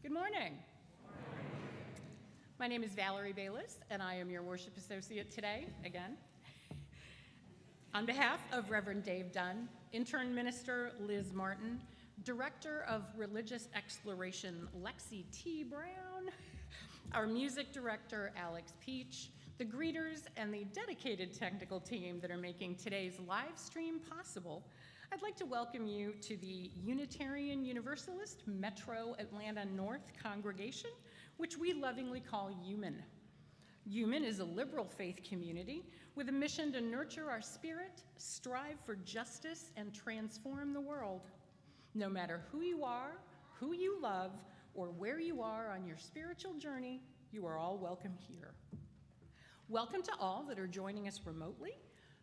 Good morning. My name is Valerie Bayless, and I am your worship associate today, again. On behalf of Reverend Dave Dunn, intern minister Liz Martin, director of religious exploration Lexi T. Brown, our music director Alex Peach, the greeters, and the dedicated technical team that are making today's live stream possible, I'd like to welcome you to the Unitarian Universalist Metro Atlanta North congregation, which we lovingly call UUMAN. UUMAN is a liberal faith community with a mission to nurture our spirit, strive for justice, and transform the world. No matter who you are, who you love, or where you are on your spiritual journey, you are all welcome here. Welcome to all that are joining us remotely.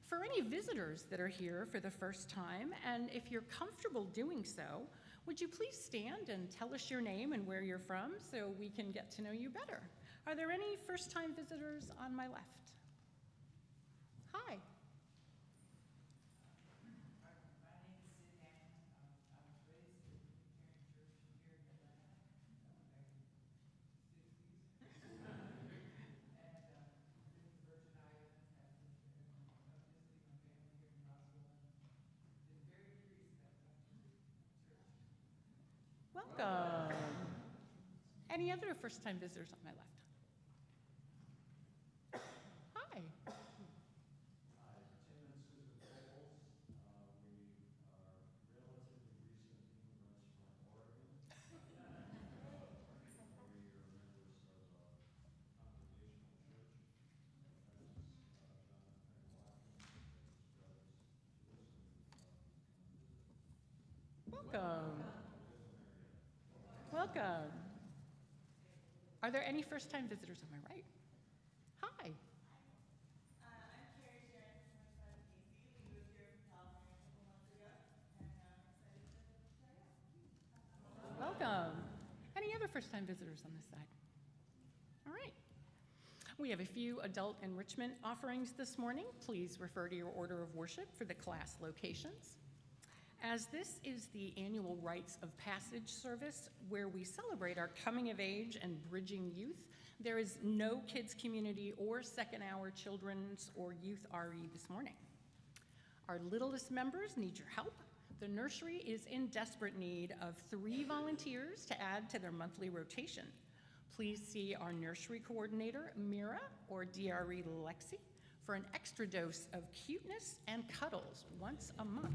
For any visitors that are here for the first time, and if you're comfortable doing so, would you please stand and tell us your name and where you're from so we can get to know you better? Are there any first-time visitors on my left? Hi. Welcome. Any other first-time visitors on my left? Hi. Hi, Tim and Susan Coles. We are relatively recent immigrants from Oregon. We are members of a congregational church that has Welcome. Welcome. Are there any first-time visitors on my right? Hi. I'm Carrie Sharon from my son Casey. We moved here from California a couple months ago, and I'm excited to try it out. Welcome. Any other first-time visitors on this side? All right. We have a few adult enrichment offerings this morning. Please refer to your order of worship for the class locations. As this is the annual Rites of Passage service where we celebrate our coming of age and bridging youth, there is no kids community or second hour children's or youth RE this morning. Our littlest members need your help. The nursery is in desperate need of 3 volunteers to add to their monthly rotation. Please see our nursery coordinator, Mira, or DRE Lexi, for an extra dose of cuteness and cuddles once a month.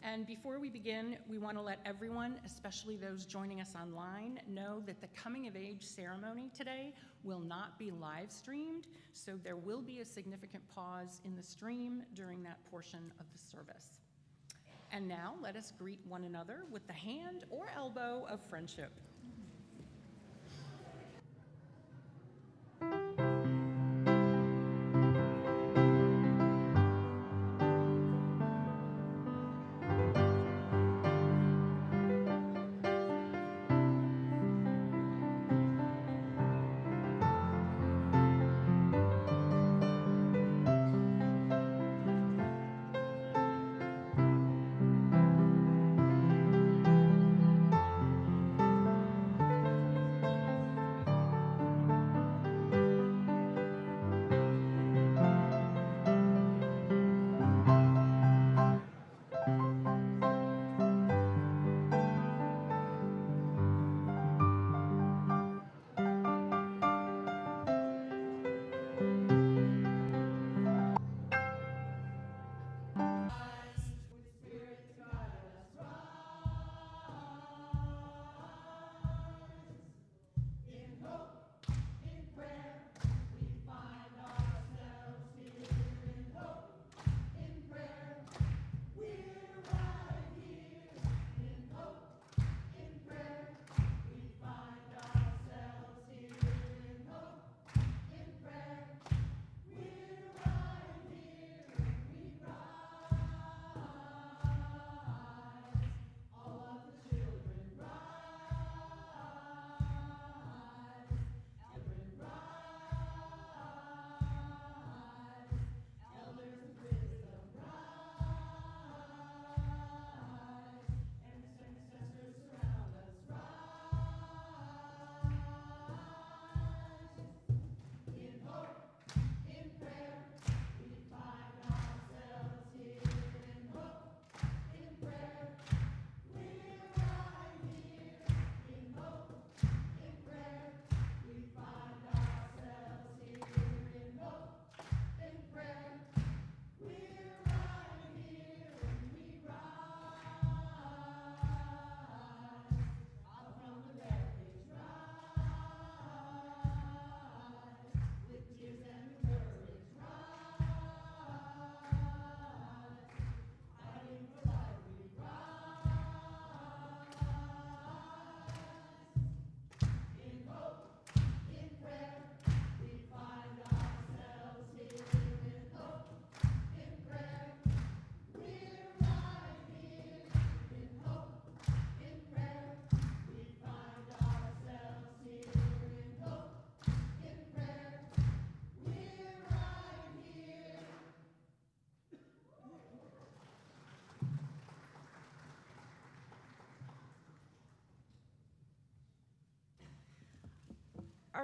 And before we begin, we want to let everyone, especially those joining us online, know that the coming of age ceremony today will not be live streamed, so there will be a significant pause in the stream during that portion of the service. And now let us greet one another with the hand or elbow of friendship.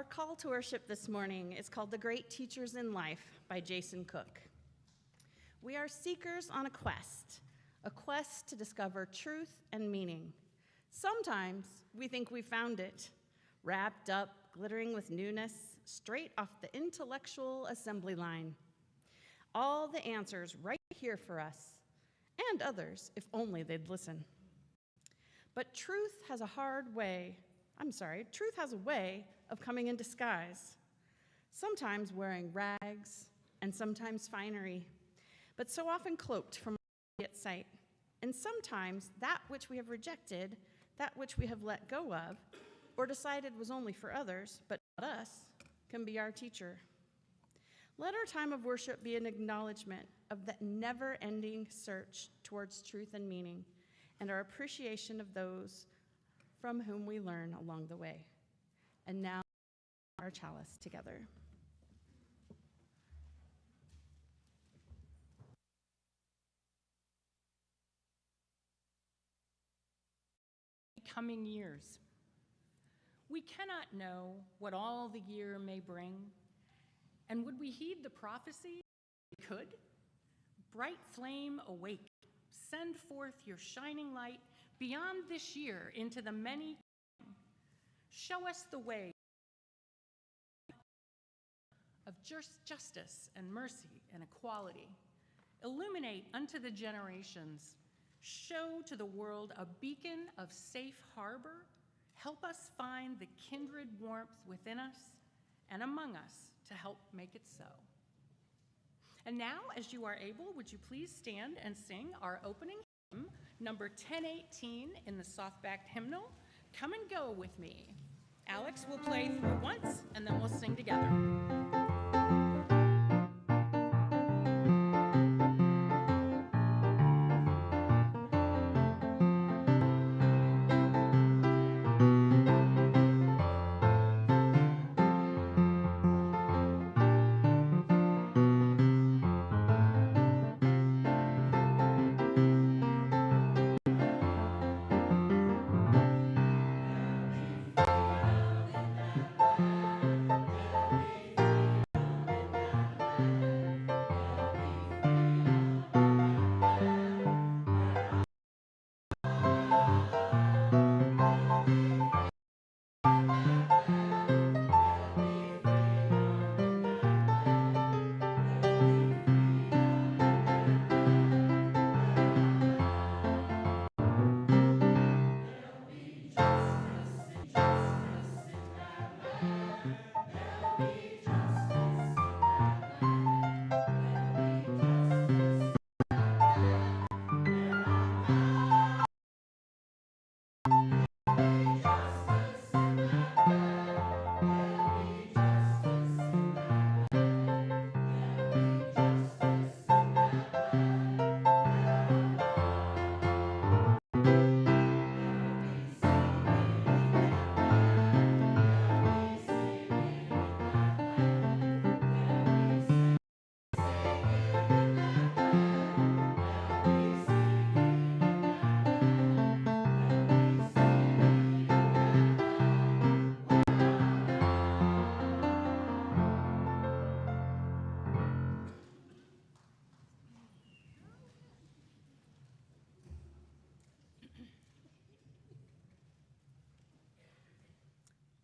Our call to worship this morning is called The Great Teachers in Life by Jason Cook. We are seekers on a quest to discover truth and meaning. Sometimes we think we found it, wrapped up, glittering with newness, straight off the intellectual assembly line. All the answers right here for us, and others, if only they'd listen. But truth has a way of coming in disguise, sometimes wearing rags and sometimes finery, but so often cloaked from immediate sight. And sometimes that which we have rejected, that which we have let go of, or decided was only for others, but not us, can be our teacher. Let our time of worship be an acknowledgement of that never-ending search towards truth and meaning, and our appreciation of those from whom we learn along the way. And now, our chalice together. Coming years. We cannot know what all the year may bring, and would we heed the prophecy? We could. Bright flame awake, send forth your shining light beyond this year into the many. Show us the way of justice and mercy and equality. Illuminate unto the generations. Show to the world a beacon of safe harbor. Help us find the kindred warmth within us and among us to help make it so. And now, as you are able, would you please stand and sing our opening hymn, number 1018 in the soft-backed hymnal, Come and Go With Me. Alex will play through once, and then we'll sing together.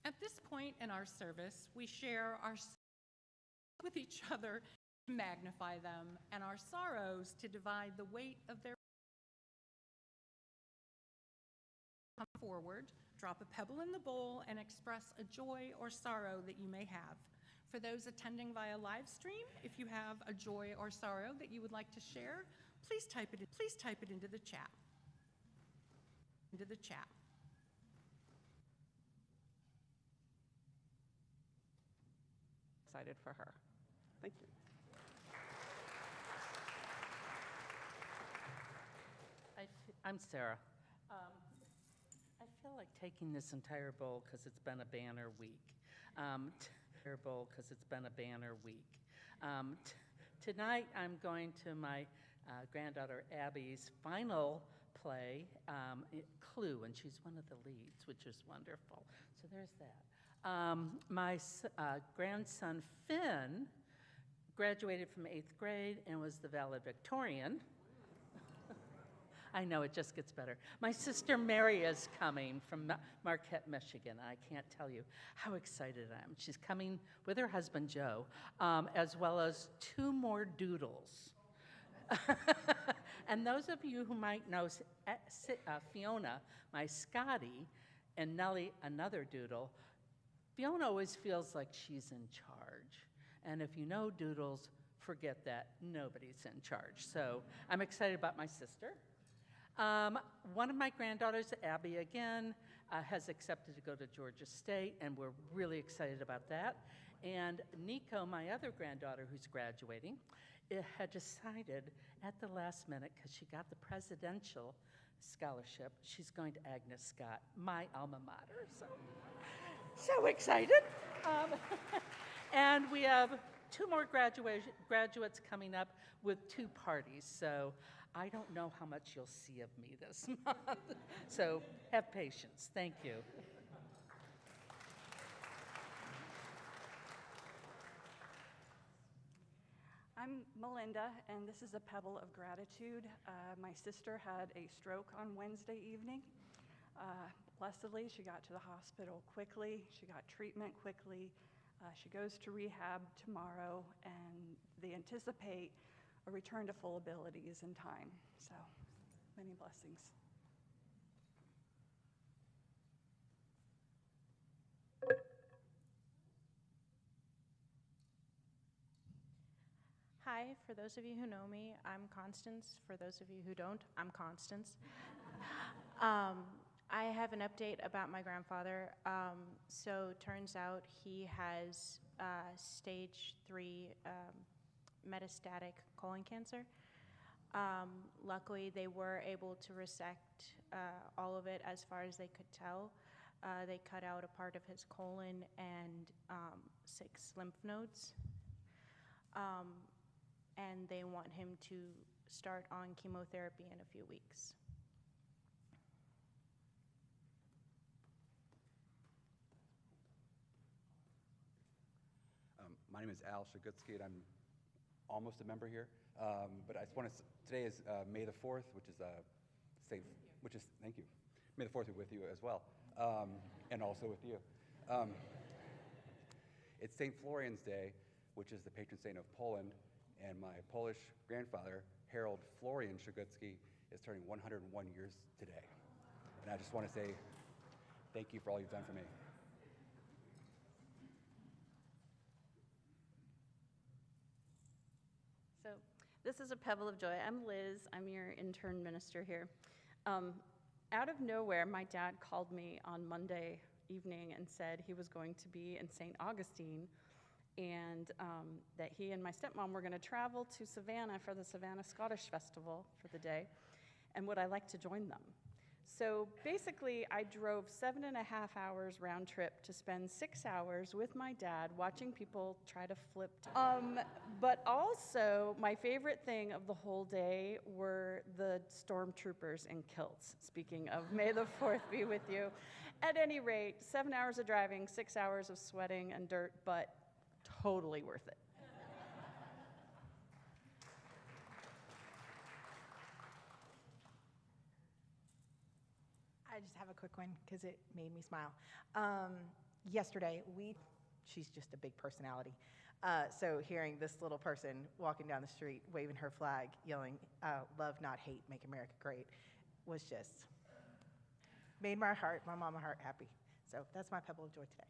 At this point in our service, we share our with each other to magnify them and our sorrows to divide the weight of their. Come forward, drop a pebble in the bowl, and express a joy or sorrow that you may have. For those attending via live stream, if you have a joy or sorrow that you would like to share, please type it into the chat. Excited for her. Thank you. I'm Sarah. I feel like taking this entire bowl because it's been a banner week. Tonight I'm going to my granddaughter Abby's final play, Clue, and she's one of the leads, which is wonderful. So there's that. My grandson Finn graduated from 8th grade and was the valedictorian. I know, it just gets better. My sister Mary is coming from Marquette, Michigan. I can't tell you how excited I am. She's coming with her husband, Joe, as well as 2 more doodles. And those of you who might know Fiona, my Scotty, and Nellie, another doodle, Fiona always feels like she's in charge. And if you know doodles, forget that. Nobody's in charge. So I'm excited about my sister. One of my granddaughters, Abby, again, has accepted to go to Georgia State, and we're really excited about that. And Nico, my other granddaughter who's graduating, had decided at the last minute, because she got the presidential scholarship, she's going to Agnes Scott, my alma mater. So excited. And we have 2 more graduates coming up with 2 parties. So I don't know how much you'll see of me this month. So have patience. Thank you. I'm Melinda, and this is a pebble of gratitude. My sister had a stroke on Wednesday evening. Blessedly, she got to the hospital quickly. She got treatment quickly. She goes to rehab tomorrow, and they anticipate a return to full abilities in time. So, many blessings. Hi, for those of you who know me, I'm Constance. For those of you who don't, I'm Constance. I have an update about my grandfather. So turns out he has stage 3 metastatic colon cancer. Luckily, they were able to resect all of it as far as they could tell. They cut out a part of his colon and 6 lymph nodes. And they want him to start on chemotherapy in a few weeks. My name is Al Shagutsky, and I'm almost a member here. But I just want to. Today is May the 4th, which is thank you. May the 4th be with you as well, and also with you. It's St. Florian's Day, which is the patron saint of Poland, and my Polish grandfather, Harold Florian Shagutsky, is turning 101 years today. And I just want to say thank you for all you've done for me. So this is a pebble of joy. I'm Liz. I'm your intern minister here. Out of nowhere, my dad called me on Monday evening and said he was going to be in St. Augustine, and that he and my stepmom were going to travel to Savannah for the Savannah Scottish Festival for the day, and would I like to join them? So basically, I drove 7.5 hours round trip to spend 6 hours with my dad watching people try to flip. But also, my favorite thing of the whole day were the stormtroopers in kilts. Speaking of, may the 4th be with you. At any rate, 7 hours of driving, 6 hours of sweating and dirt, but totally worth it. I just have a quick one because it made me smile. Yesterday, she's just a big personality. So hearing this little person walking down the street, waving her flag, yelling, love, not hate, make America great, was just, made my mama heart happy. So that's my pebble of joy today.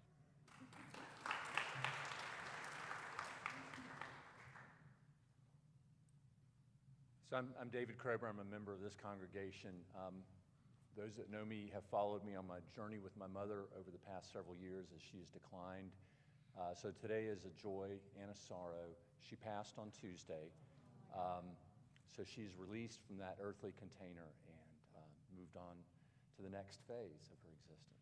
So I'm David Krober. I'm a member of this congregation. Those that know me have followed me on my journey with my mother over the past several years as she has declined. So today is a joy and a sorrow. She passed on Tuesday. So she's released from that earthly container and moved on to the next phase of her existence.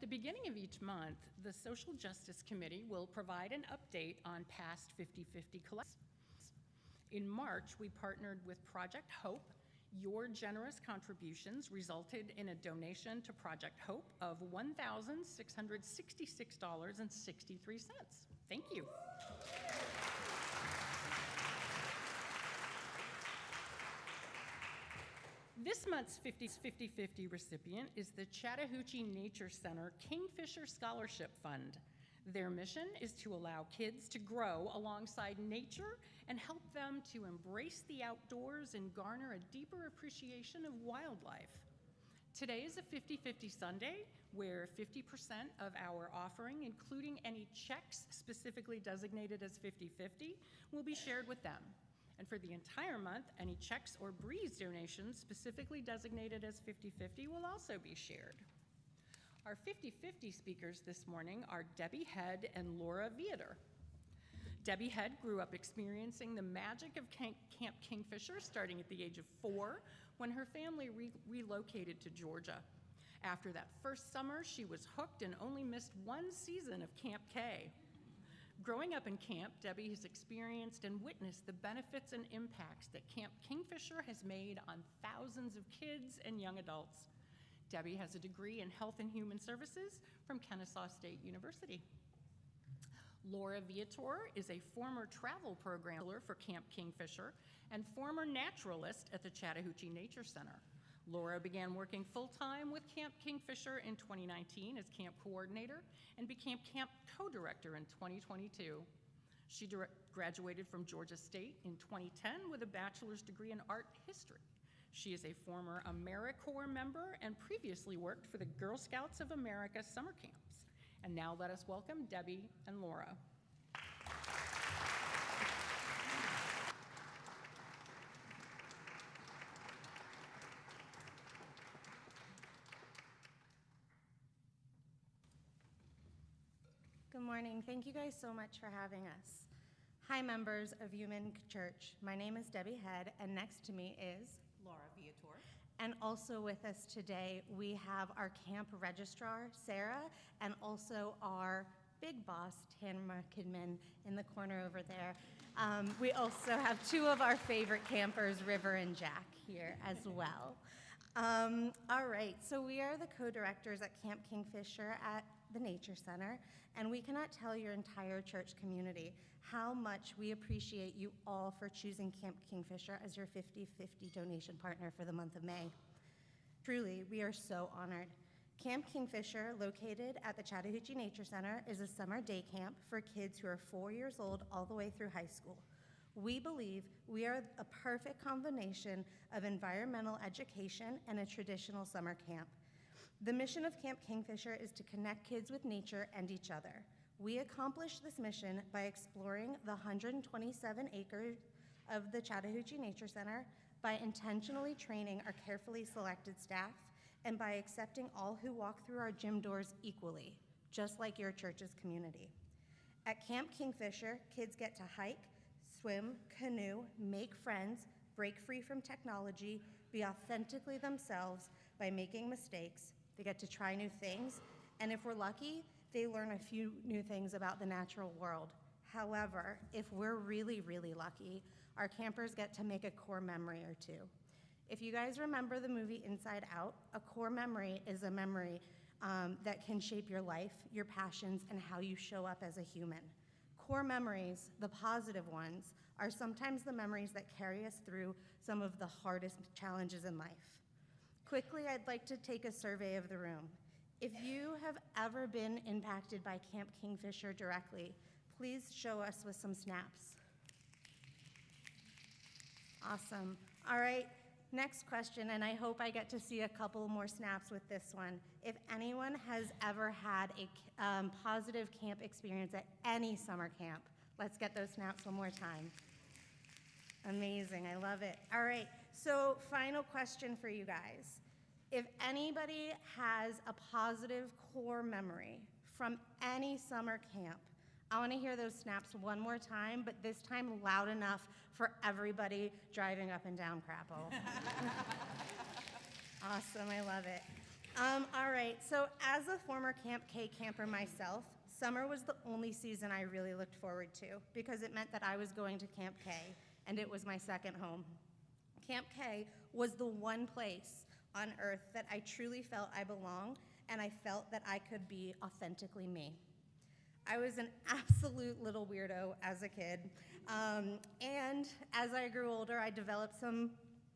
At the beginning of each month, the Social Justice Committee will provide an update on past 50/50 collections. In March, we partnered with Project Hope. Your generous contributions resulted in a donation to Project Hope of $1,666.63. Thank you. This month's 50/50 recipient is the Chattahoochee Nature Center Kingfisher Scholarship Fund. Their mission is to allow kids to grow alongside nature and help them to embrace the outdoors and garner a deeper appreciation of wildlife. Today is a 50/50 Sunday, where 50% of our offering, including any checks specifically designated as 50/50, will be shared with them. And for the entire month, any checks or breeze donations specifically designated as 50/50 will also be shared. Our 50/50 speakers this morning are Debbie Head and Laura Viator. Debbie Head grew up experiencing the magic of Camp Kingfisher starting at the age of 4 when her family relocated to Georgia. After that first summer, she was hooked and only missed one season of Camp K. Growing up in camp, Debbie has experienced and witnessed the benefits and impacts that Camp Kingfisher has made on thousands of kids and young adults. Debbie has a degree in Health and Human Services from Kennesaw State University. Laura Viator is a former travel programmer for Camp Kingfisher and former naturalist at the Chattahoochee Nature Center. Laura began working full-time with Camp Kingfisher in 2019 as camp coordinator and became camp co-director in 2022. She graduated from Georgia State in 2010 with a bachelor's degree in art history. She is a former AmeriCorps member and previously worked for the Girl Scouts of America summer camps. And now let us welcome Debbie and Laura. Good morning. Thank you guys so much for having us. Hi, members of UUMAN Church. My name is Debbie Head, and next to me is Laura Viator. And also with us today, we have our camp registrar, Sarah, and also our big boss, Tamara Kidman, in the corner over there. We also have two of our favorite campers, River and Jack, here as well. All right, so we are the co-directors at Camp Kingfisher at the Nature Center, and we cannot tell your entire church community how much we appreciate you all for choosing Camp Kingfisher as your 50/50 donation partner for the month of May. Truly, we are so honored. Camp Kingfisher, located at the Chattahoochee Nature Center, is a summer day camp for kids who are 4 years old all the way through high school. We believe we are a perfect combination of environmental education and a traditional summer camp. The mission of Camp Kingfisher is to connect kids with nature and each other. We accomplish this mission by exploring the 127 acres of the Chattahoochee Nature Center, by intentionally training our carefully selected staff, and by accepting all who walk through our gym doors equally, just like your church's community. At Camp Kingfisher, kids get to hike, swim, canoe, make friends, break free from technology, be authentically themselves by making mistakes. They get to try new things, and if we're lucky, they learn a few new things about the natural world. However, if we're really, really lucky, our campers get to make a core memory or two. If you guys remember the movie Inside Out, a core memory is a memory that can shape your life, your passions, and how you show up as a human. Core memories, the positive ones, are sometimes the memories that carry us through some of the hardest challenges in life. Quickly, I'd like to take a survey of the room. If you have ever been impacted by Camp Kingfisher directly, please show us with some snaps. Awesome. All right, next question, and I hope I get to see a couple more snaps with this one. If anyone has ever had a positive camp experience at any summer camp, let's get those snaps one more time. Amazing, I love it. All right, so final question for you guys. If anybody has a positive core memory from any summer camp, I want to hear those snaps one more time, but this time loud enough for everybody driving up and down Crapo. Awesome, I love it. All right, so as a former Camp K camper myself, summer was the only season I really looked forward to because it meant that I was going to Camp K, and it was my second home. Camp K was the one place on earth that I truly felt I belonged, and I felt that I could be authentically me. I was an absolute little weirdo as a kid, and as I grew older, I developed some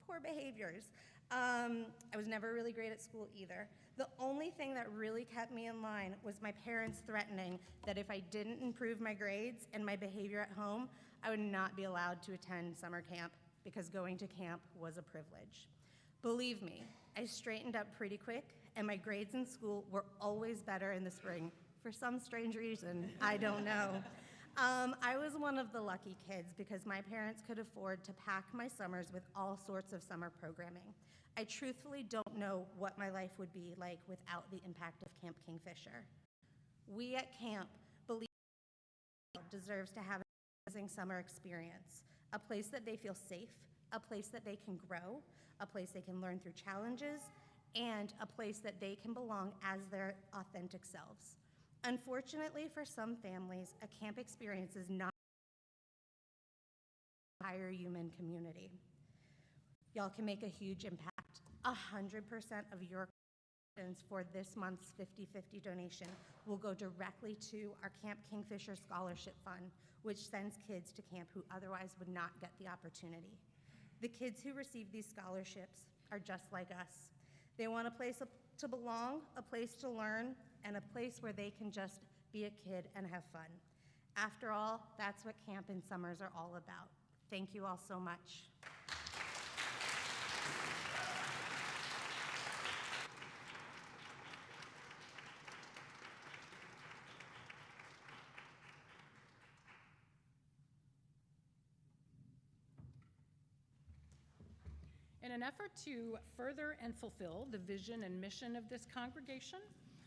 poor behaviors. I was never really great at school either. The only thing that really kept me in line was my parents threatening that if I didn't improve my grades and my behavior at home, I would not be allowed to attend summer camp because going to camp was a privilege. Believe me, I straightened up pretty quick, and my grades in school were always better in the spring. For some strange reason, I don't know. I was one of the lucky kids because my parents could afford to pack my summers with all sorts of summer programming. I truthfully don't know what my life would be like without the impact of Camp Kingfisher. We at camp believe deserves to have an amazing summer experience, a place that they feel safe, a place that they can grow, a place they can learn through challenges, and a place that they can belong as their authentic selves. Unfortunately, for some families, a camp experience is not the entire UUMAN community. Y'all can make a huge impact. 100% of your donations for this month's 50-50 donation will go directly to our Camp Kingfisher Scholarship Fund, which sends kids to camp who otherwise would not get the opportunity. The kids who receive these scholarships are just like us. They want a place to belong, a place to learn, and a place where they can just be a kid and have fun. After all, that's what camp and summers are all about. Thank you all so much. In an effort to further and fulfill the vision and mission of this congregation,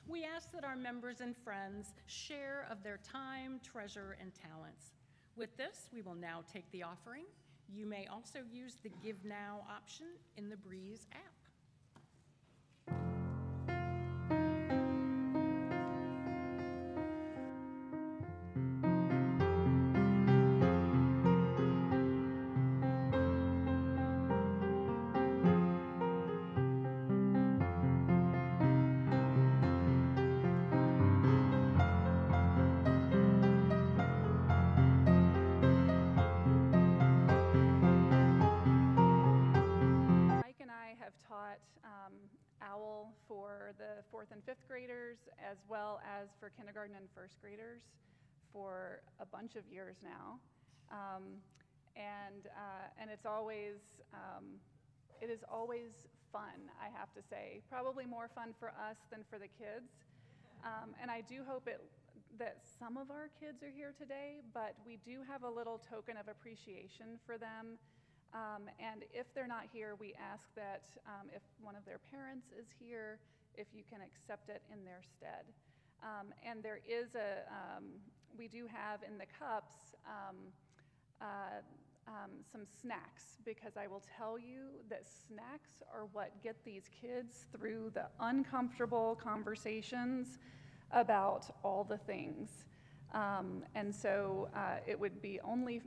we ask that our members and friends share of their time, treasure, and talents. With this, we will now take the offering. You may also use the Give Now option in the Breeze app. OWL for the 4th and 5th graders, as well as for kindergarten and 1st graders for a bunch of years now. And it's always, it is always fun, I have to say. Probably more fun for us than for the kids. And I do hope that some of our kids are here today, but we do have a little token of appreciation for them. And if they're not here, we ask that if one of their parents is here, if you can accept it in their stead. And there is we do have in the cups some snacks, because I will tell you that snacks are what get these kids through the uncomfortable conversations about all the things. And so it would be only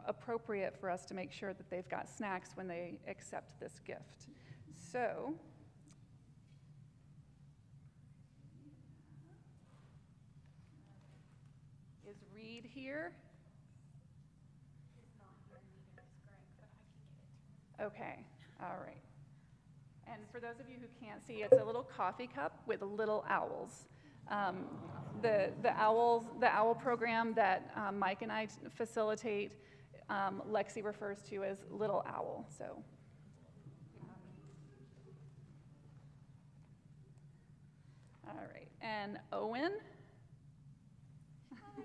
appropriate for us to make sure that they've got snacks when they accept this gift. So, is Reed here? He's not here, neither is Greg, but I can get it. Okay, all right. And for those of you who can't see, it's a little coffee cup with little owls. The owl program that Mike and I facilitate, Lexi refers to as Little Owl. So, all right, and Owen. Hi.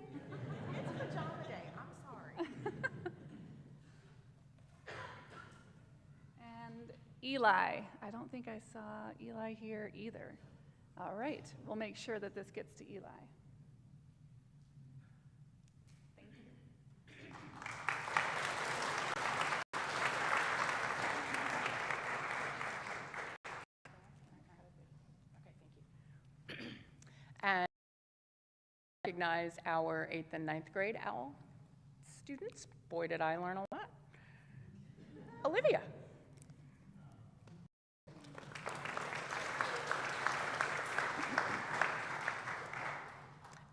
It's pajama day. I'm sorry. And Eli. I don't think I saw Eli here either. All right, we'll make sure that this gets to Eli. Thank you. recognize our 8th and 9th grade OWL students. Boy, did I learn a lot. Olivia.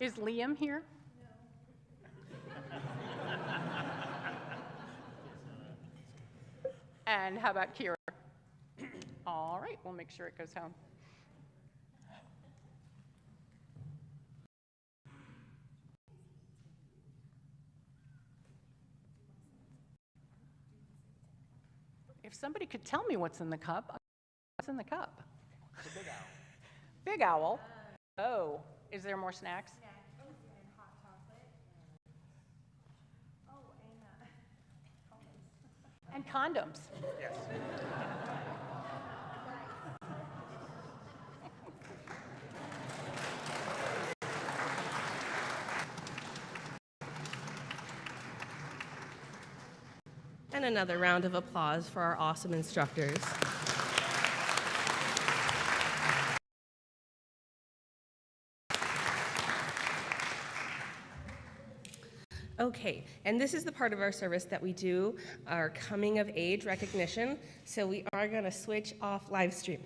Is Liam here? And how about Kira? All right, we'll make sure it goes home. If somebody could tell me what's in the cup, what's in the cup? It's a big owl. Big owl. Oh, is there more snacks? And condoms. Yes. And another round of applause for our awesome instructors. Okay, and this is the part of our service that we do our coming of age recognition. So we are going to switch off live stream.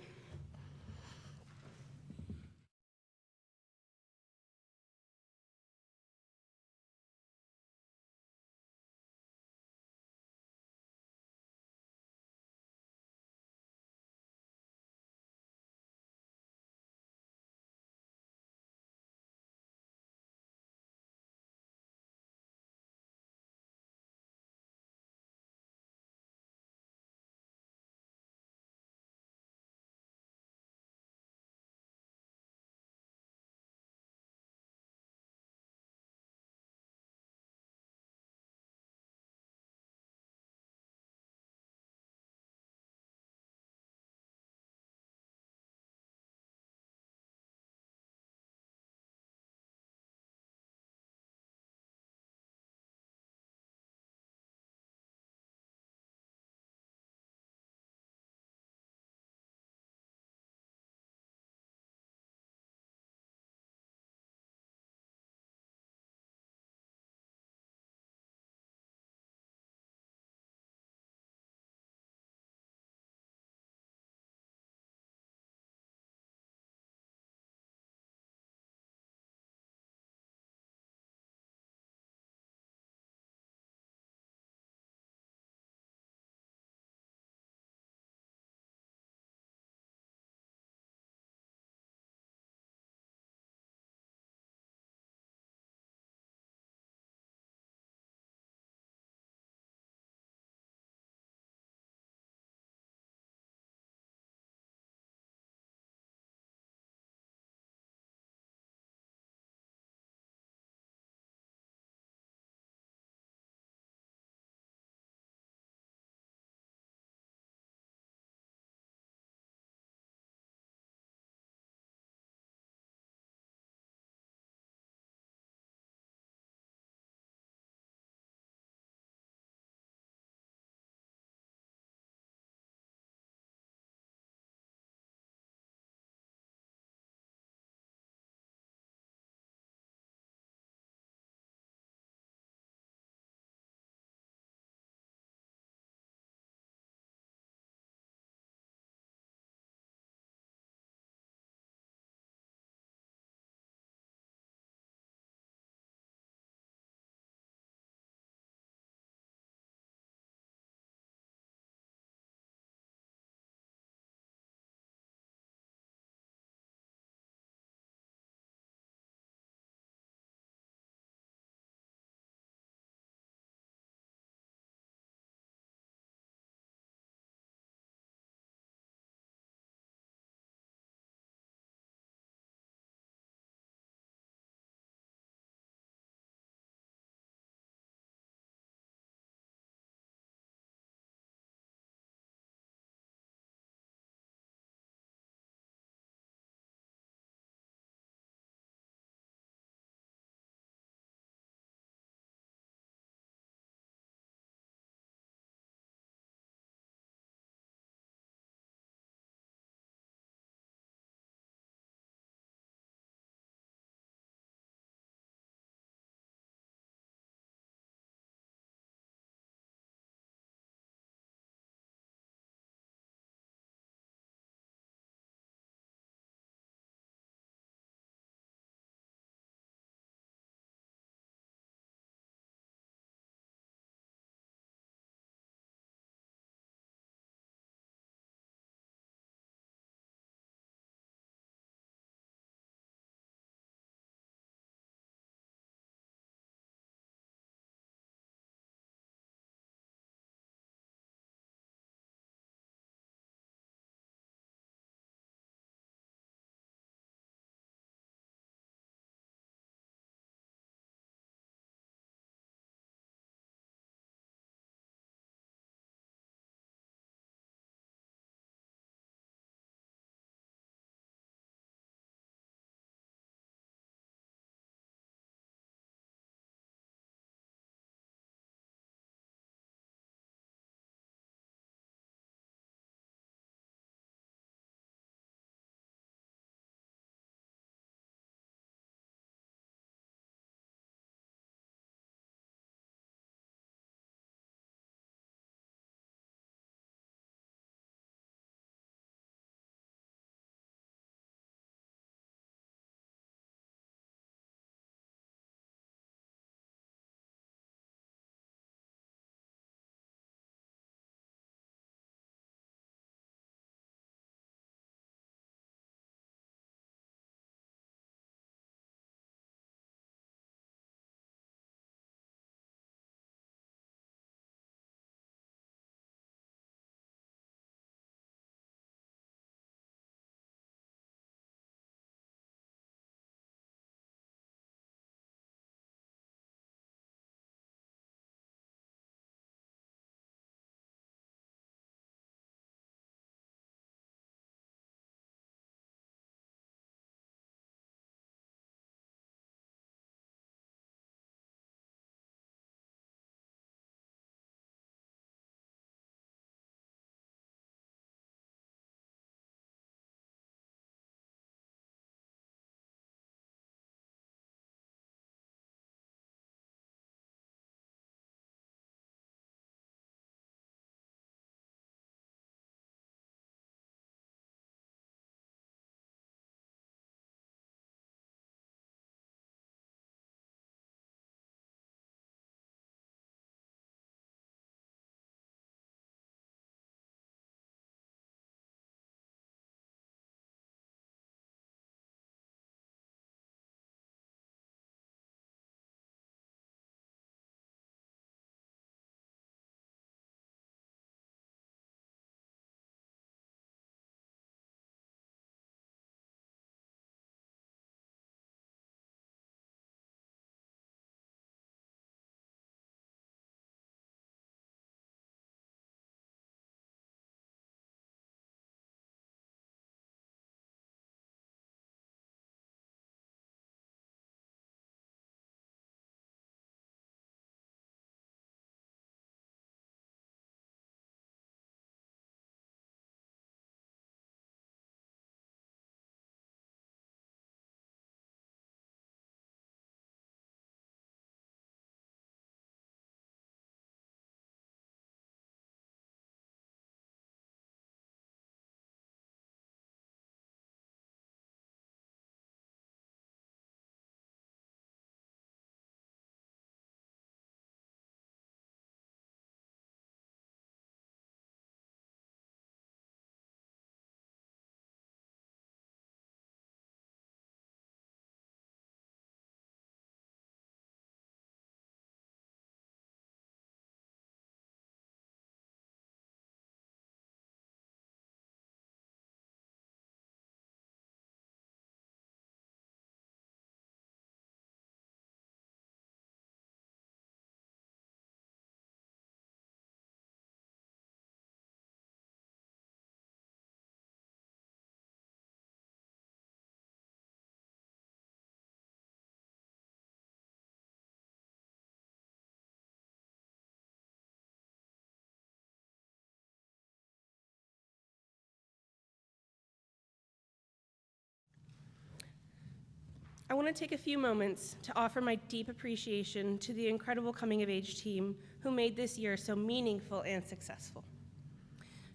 I want to take a few moments to offer my deep appreciation to the incredible coming of age team who made this year so meaningful and successful.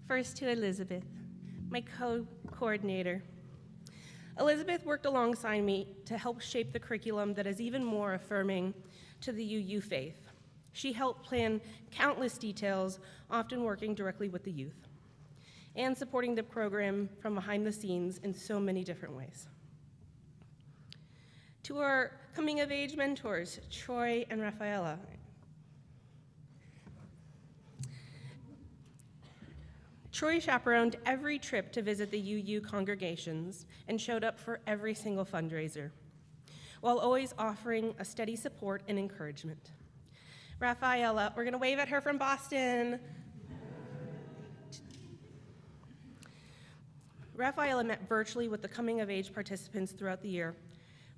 First to Elizabeth, my co-coordinator. Elizabeth worked alongside me to help shape the curriculum that is even more affirming to the UU faith. She helped plan countless details, often working directly with the youth, and supporting the program from behind the scenes in so many different ways. To our coming of age mentors, Troy and Rafaela. Troy chaperoned every trip to visit the UU congregations and showed up for every single fundraiser, while always offering a steady support and encouragement. Rafaela, we're gonna wave at her from Boston. Rafaela met virtually with the coming of age participants throughout the year,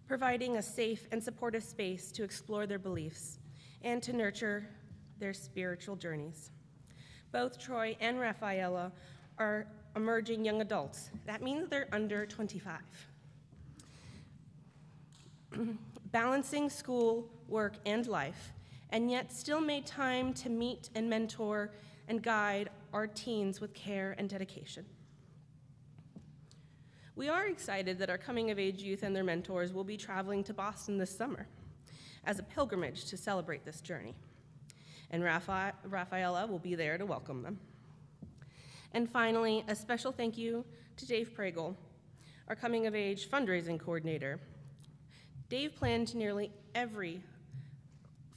providing a safe and supportive space to explore their beliefs and to nurture their spiritual journeys. Both Troy and Rafaela are emerging young adults. That means they're under 25. Balancing school, work, and life, and yet still made time to meet and mentor and guide our teens with care and dedication. We are excited that our coming of age youth and their mentors will be traveling to Boston this summer as a pilgrimage to celebrate this journey. And Rafaela will be there to welcome them. And finally, a special thank you to Dave Pregel, our coming of age fundraising coordinator. Dave planned nearly every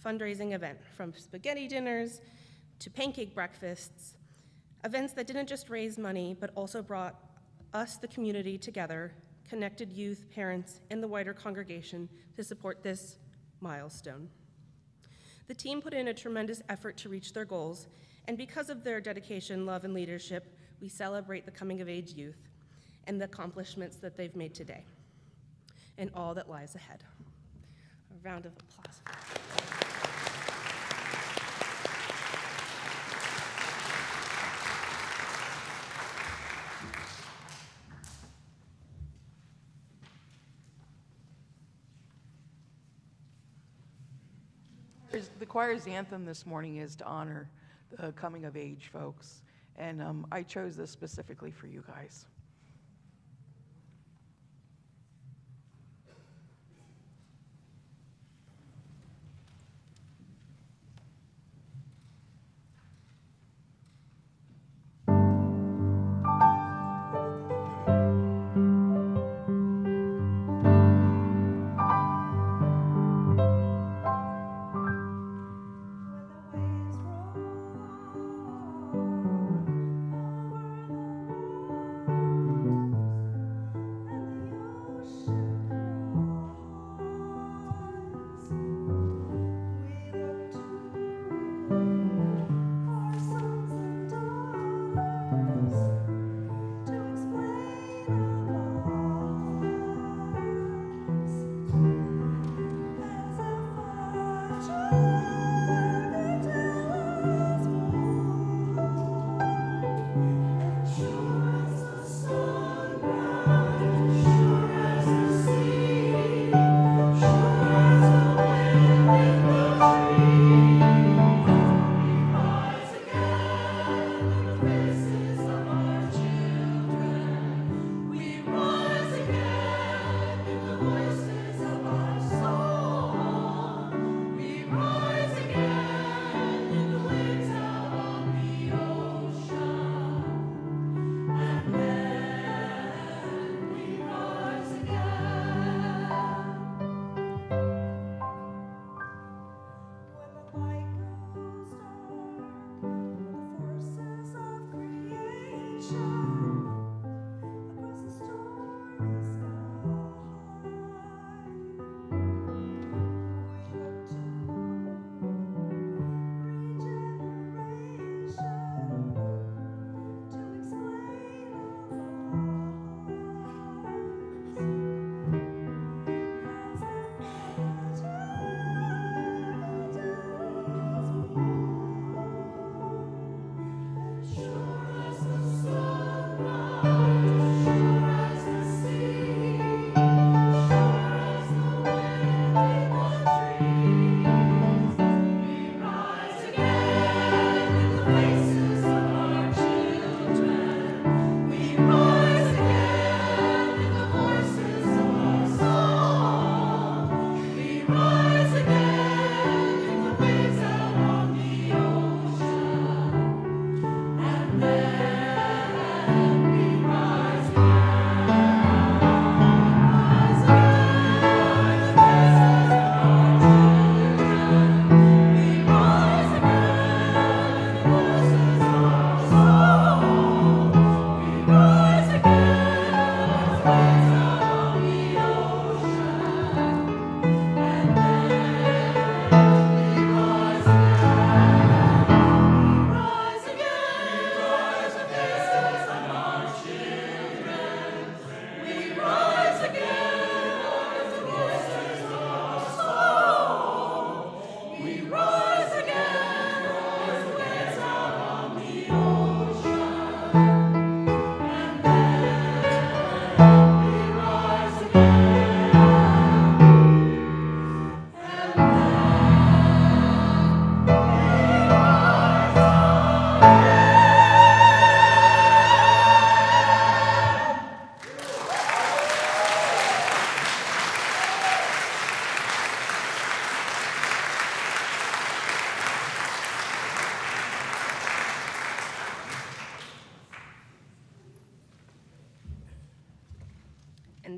fundraising event, from spaghetti dinners to pancake breakfasts, events that didn't just raise money, but also brought us, the community, together, connected youth, parents, and the wider congregation to support this milestone. The team put in a tremendous effort to reach their goals, and because of their dedication, love, and leadership, we celebrate the coming of age youth and the accomplishments that they've made today, and all that lies ahead. A round of applause. The choir's anthem this morning is to honor the coming of age folks, and I chose this specifically for you guys. Over the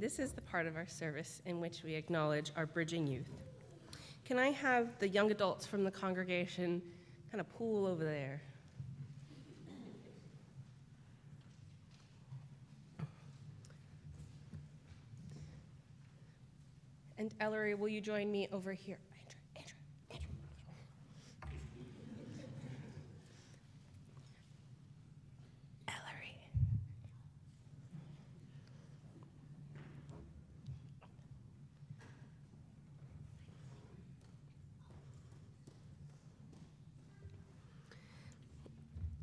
this is the part of our service in which we acknowledge our bridging youth. Can I have the young adults from the congregation kind of pool over there? And Ellery, will you join me over here? Andrew. Ellery.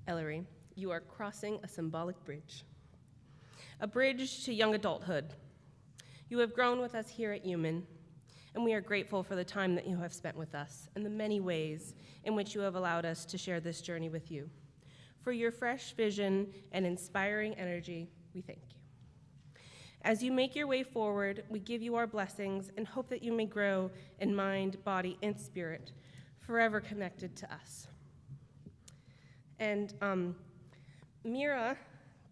Ellery, you are crossing a symbolic bridge. A bridge to young adulthood. You have grown with us here at UUMAN, and we are grateful for the time that you have spent with us and the many ways in which you have allowed us to share this journey with you. For your fresh vision and inspiring energy, we thank you. As you make your way forward, we give you our blessings and hope that you may grow in mind, body, and spirit, forever connected to us. And Mira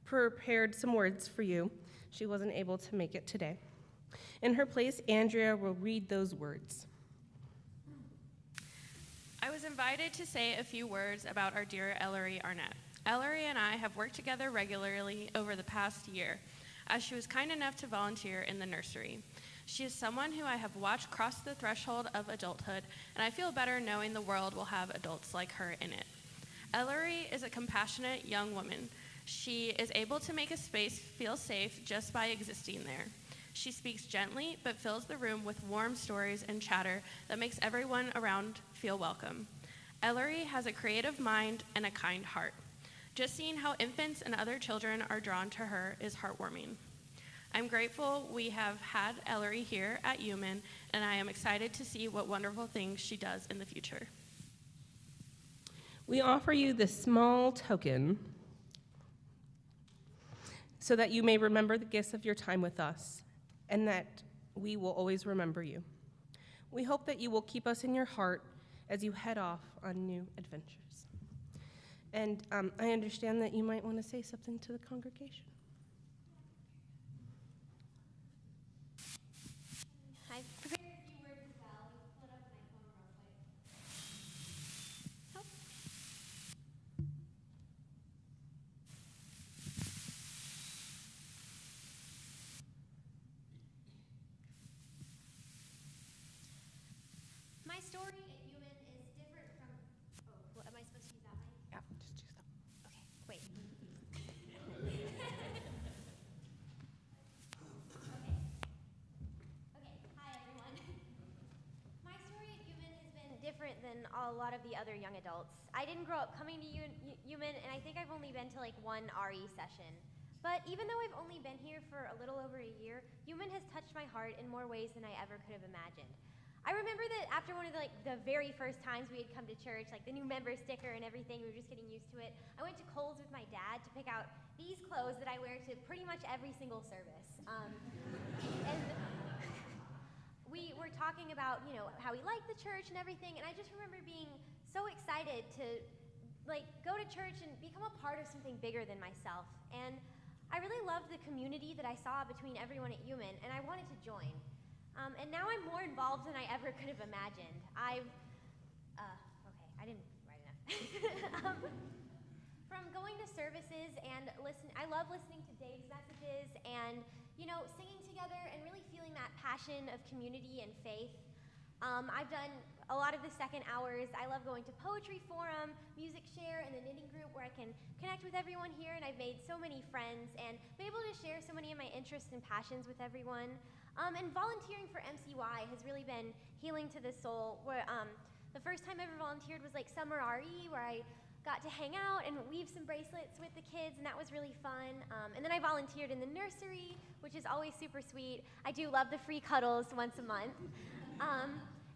prepared some words for you. She wasn't able to make it today. In her place, Andrea will read those words. I was invited to say a few words about our dear Ellery Arnett. Ellery and I have worked together regularly over the past year, as she was kind enough to volunteer in the nursery. She is someone who I have watched cross the threshold of adulthood, and I feel better knowing the world will have adults like her in it. Ellery is a compassionate young woman. She is able to make a space feel safe just by existing there. She speaks gently, but fills the room with warm stories and chatter that makes everyone around feel welcome. Ellery has a creative mind and a kind heart. Just seeing how infants and other children are drawn to her is heartwarming. I'm grateful we have had Ellery here at UUMAN, and I am excited to see what wonderful things she does in the future. We offer you this small token so that you may remember the gifts of your time with us, and that we will always remember you. We hope that you will keep us in your heart as you head off on new adventures. And I understand that you might want to say something to the congregation. I've prepared a few words as well. Let me pull it up on my phone real quick. Oh. My story at UUMAN is different from. Oh, well, am I supposed to use that mic? Yeah, just choose that. Okay, wait. Okay, hi everyone. My story at UUMAN has been different than a lot of the other young adults. I didn't grow up coming to UUMAN, and I think I've only been to like one RE session. But even though I've only been here for a little over a year, UUMAN has touched my heart in more ways than I ever could have imagined. I remember that after one of the very first times we had come to church, like the new member sticker and everything, we were just getting used to it. I went to Kohl's with my dad to pick out these clothes that I wear to pretty much every single service. And we were talking about, how we liked the church and everything, and I just remember being so excited to go to church and become a part of something bigger than myself. And I really loved the community that I saw between everyone at UUMAN, and I wanted to join. And now I'm more involved than I ever could have imagined. Okay, I didn't write enough. From going to services and I love listening to Dave's messages and, singing together and really feeling that passion of community and faith. I've done a lot of the second hours. I love going to Poetry Forum, Music Share, and the knitting group where I can connect with everyone here, and I've made so many friends and been able to share so many of my interests and passions with everyone. And volunteering for MCY has really been healing to the soul. Where the first time I ever volunteered was like Summer RE, where I got to hang out and weave some bracelets with the kids, and that was really fun. And then I volunteered in the nursery, which is always super sweet. I do love the free cuddles once a month.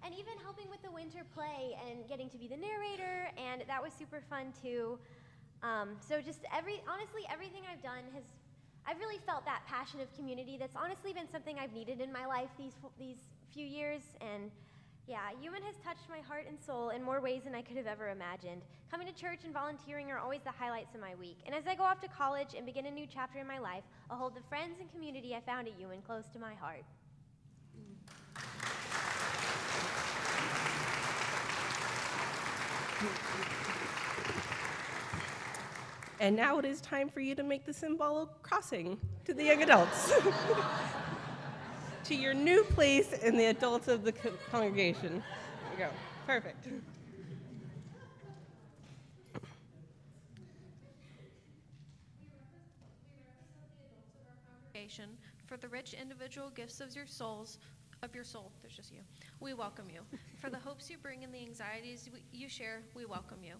And even helping with the winter play and getting to be the narrator, and that was super fun too. So just honestly, everything I've done I've really felt that passion of community that's honestly been something I've needed in my life these few years, and Yeah, UUMAN has touched my heart and soul in more ways than I could have ever imagined. Coming to church and volunteering are always the highlights of my week. And as I go off to college and begin a new chapter in my life, I'll hold the friends and community I found at UUMAN close to my heart. And now it is time for you to make the symbolic crossing to the young adults, to your new place in the adults of the congregation. There you go. Perfect. For the rich individual gifts of your souls, of your soul, there's just you. We welcome you. For the hopes you bring and the anxieties you share, we welcome you.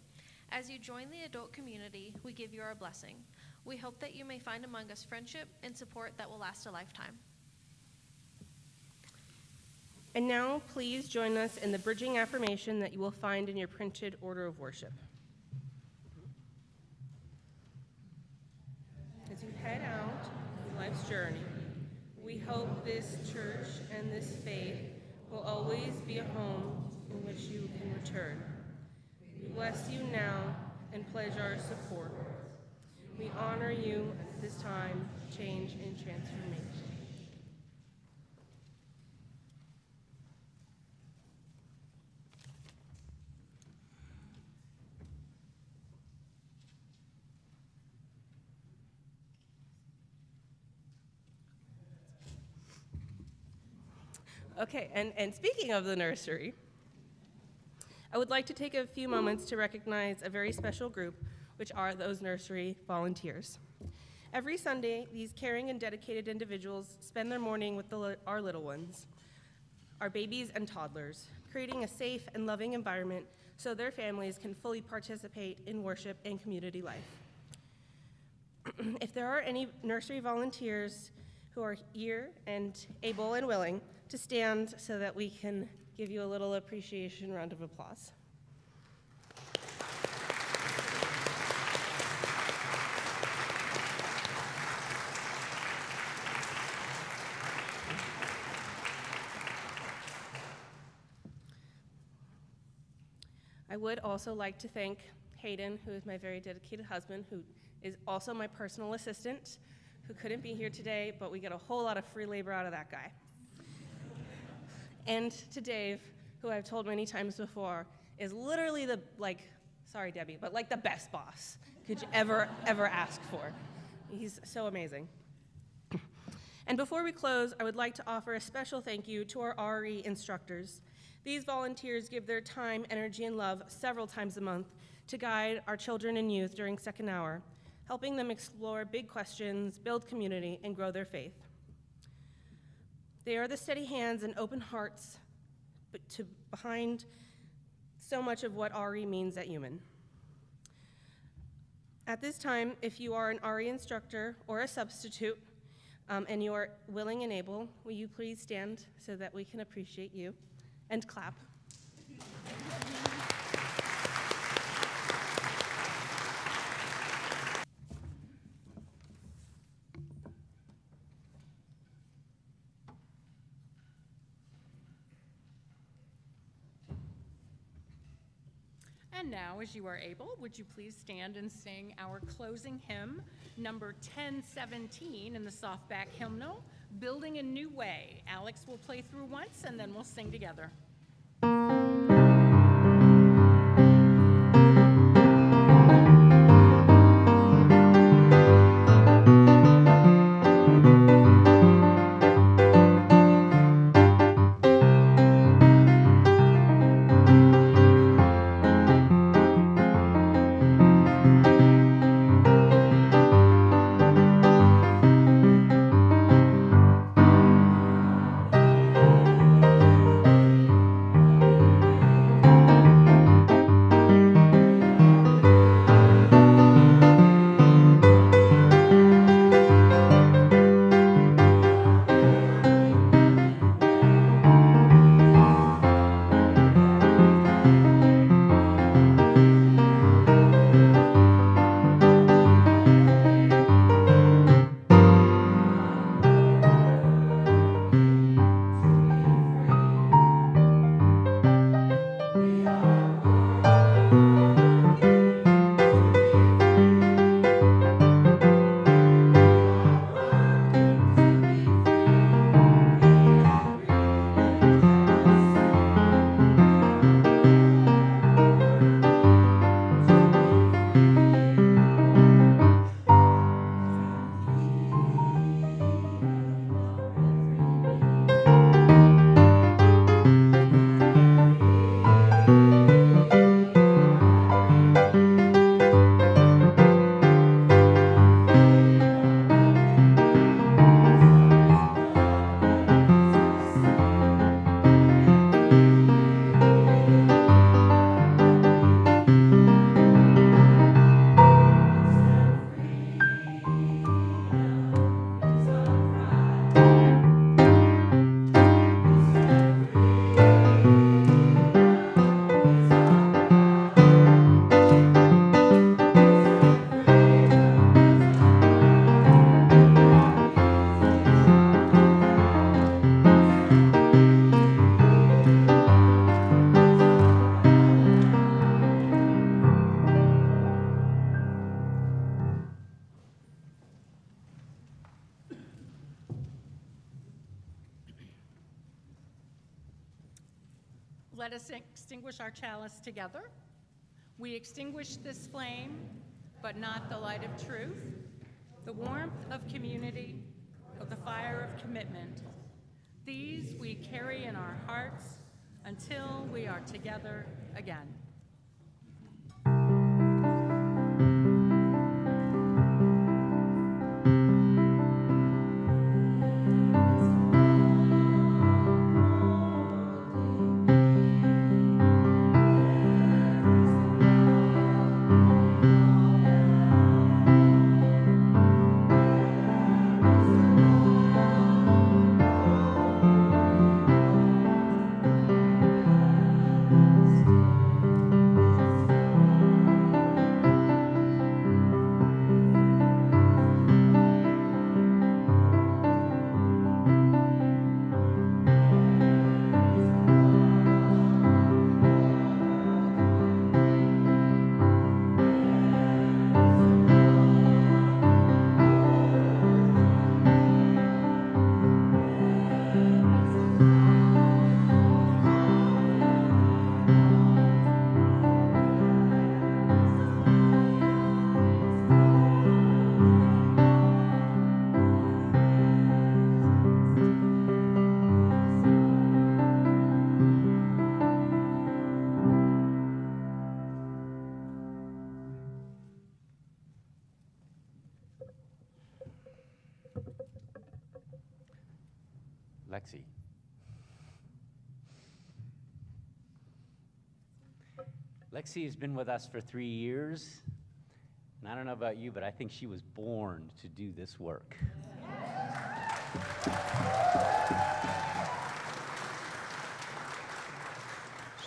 As you join the adult community, we give you our blessing. We hope that you may find among us friendship and support that will last a lifetime. And now, please join us in the bridging affirmation that you will find in your printed order of worship. As you head out on life's journey, we hope this church and this faith will always be a home in which you can return. We bless you now and pledge our support. We honor you at this time, change and transformation. Okay, and speaking of the nursery, I would like to take a few moments to recognize a very special group, which are those nursery volunteers. Every Sunday, these caring and dedicated individuals spend their morning with our little ones, our babies and toddlers, creating a safe and loving environment so their families can fully participate in worship and community life. If there are any nursery volunteers who are here and able and willing to stand so that we can give you a little appreciation round of applause. I would also like to thank Hayden, who is my very dedicated husband, who is also my personal assistant, who couldn't be here today, but we get a whole lot of free labor out of that guy. And to Dave, who I've told many times before, is literally the, sorry Debbie, but the best boss could you ever ask for. He's so amazing. And before we close, I would like to offer a special thank you to our RE instructors. These volunteers give their time, energy, and love several times a month to guide our children and youth during second hour, helping them explore big questions, build community, and grow their faith. They are the steady hands and open hearts behind so much of what RE means at UUMAN. At this time, if you are an RE instructor or a substitute, and you are willing and able, will you please stand so that we can appreciate you and clap. And now, as you are able, would you please stand and sing our closing hymn, number 1017 in the softback hymnal, Building a New Way. Alex will play through once, and then we'll sing together. Let us extinguish our chalice together. We extinguish this flame, but not the light of truth, the warmth of community, of the fire of commitment. These we carry in our hearts until we are together again. Lexi. Lexi has been with us for 3 years, and I don't know about you, but I think she was born to do this work.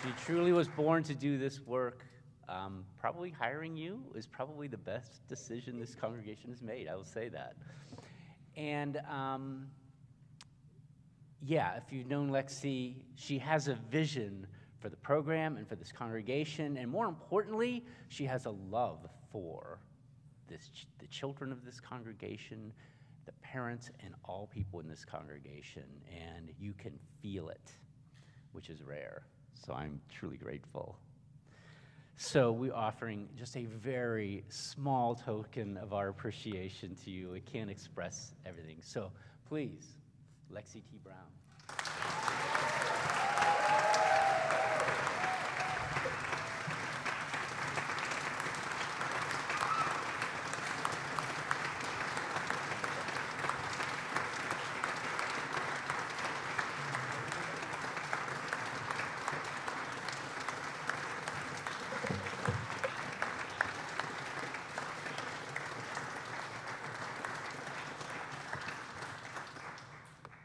She truly was born to do this work. Probably hiring you is probably the best decision this congregation has made, I will say that. And yeah, if you've known Lexi, she has a vision for the program and for this congregation, and more importantly, she has a love for the children of this congregation, the parents, and all people in this congregation, and you can feel it, which is rare. So I'm truly grateful. So we're offering just a very small token of our appreciation to you. It can't express everything. So please, Lexi T. Brown.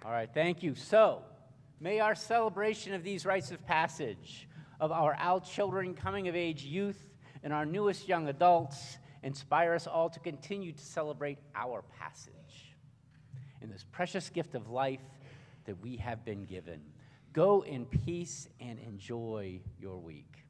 All right, thank you. So, may our celebration of these rites of passage, of our children, coming of age youth, and our newest young adults inspire us all to continue to celebrate our passage in this precious gift of life that we have been given. Go in peace and enjoy your week.